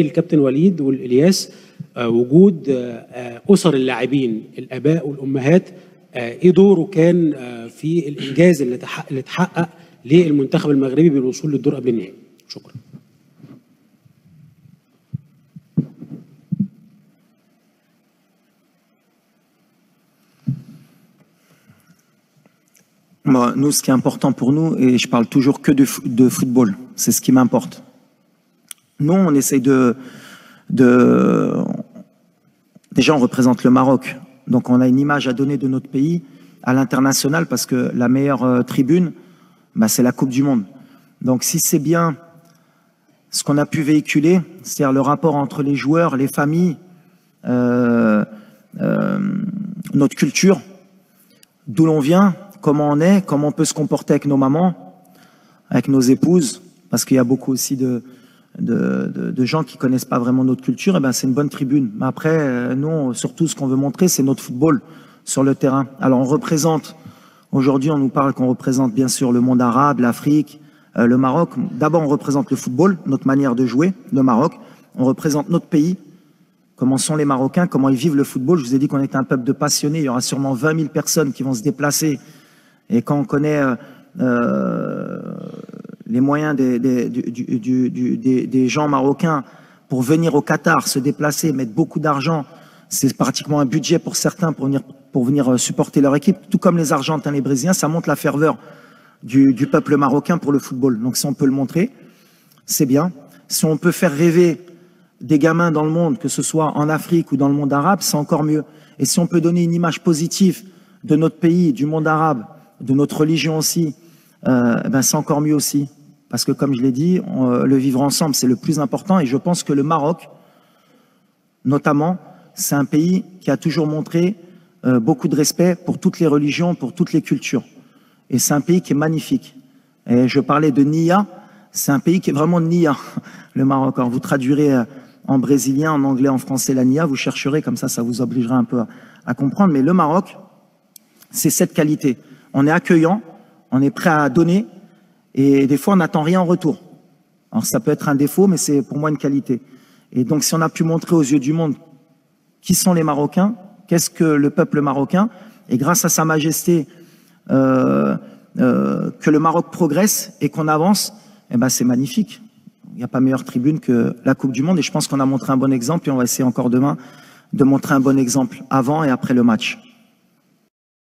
الكابتن وليد والإلياس وجود أسر اللاعبين الآباء والأمهات إيه دوره كان في الإنجاز اللي اتحقق للمنتخب المغربي بالوصول للدور قبل النهائي؟ شكرا. Nous, ce qui est important pour nous, et je parle toujours que de football, c'est ce qui m'importe. Nous, on essaye Déjà, on représente le Maroc. Donc, on a une image à donner de notre pays à l'international parce que la meilleure tribune, c'est la Coupe du Monde. Donc, si c'est bien ce qu'on a pu véhiculer, c'est-à-dire le rapport entre les joueurs, les familles, notre culture, d'où l'on vient, comment on est, comment on peut se comporter avec nos mamans, avec nos épouses, parce qu'il y a beaucoup aussi de gens qui ne connaissent pas vraiment notre culture, et c'est une bonne tribune. Mais après, nous, surtout, ce qu'on veut montrer, c'est notre football sur le terrain. Alors, on représente, aujourd'hui, on nous parle qu'on représente bien sûr le monde arabe, l'Afrique, le Maroc. D'abord, on représente le football, notre manière de jouer, le Maroc. On représente notre pays, comment sont les Marocains, comment ils vivent le football. Je vous ai dit qu'on est un peuple de passionnés. Il y aura sûrement 20 000 personnes qui vont se déplacer. Et quand on connaît les moyens des gens marocains pour venir au Qatar, se déplacer, mettre beaucoup d'argent, c'est pratiquement un budget pour certains pour venir supporter leur équipe, tout comme les Argentins, les Brésiliens, ça montre la ferveur du peuple marocain pour le football. Donc si on peut le montrer, c'est bien. Si on peut faire rêver des gamins dans le monde, que ce soit en Afrique ou dans le monde arabe, c'est encore mieux. Et si on peut donner une image positive de notre pays, du monde arabe, de notre religion aussi, c'est encore mieux aussi. Parce que comme je l'ai dit, le vivre ensemble, c'est le plus important. Et je pense que le Maroc, notamment, c'est un pays qui a toujours montré beaucoup de respect pour toutes les religions, pour toutes les cultures. Et c'est un pays qui est magnifique. Et je parlais de Nia, c'est un pays qui est vraiment Nia, le Maroc. Alors vous traduirez en brésilien, en anglais, en français la Nia, vous chercherez, comme ça vous obligera un peu à comprendre. Mais le Maroc, c'est cette qualité. On est accueillant, on est prêt à donner, et des fois on n'attend rien en retour. Alors ça peut être un défaut, mais c'est pour moi une qualité. Et donc si on a pu montrer aux yeux du monde qui sont les Marocains, qu'est-ce que le peuple marocain, et grâce à Sa Majesté, que le Maroc progresse et qu'on avance, c'est magnifique. Il n'y a pas meilleure tribune que la Coupe du Monde, et je pense qu'on a montré un bon exemple, et on va essayer encore demain de montrer un bon exemple avant et après le match.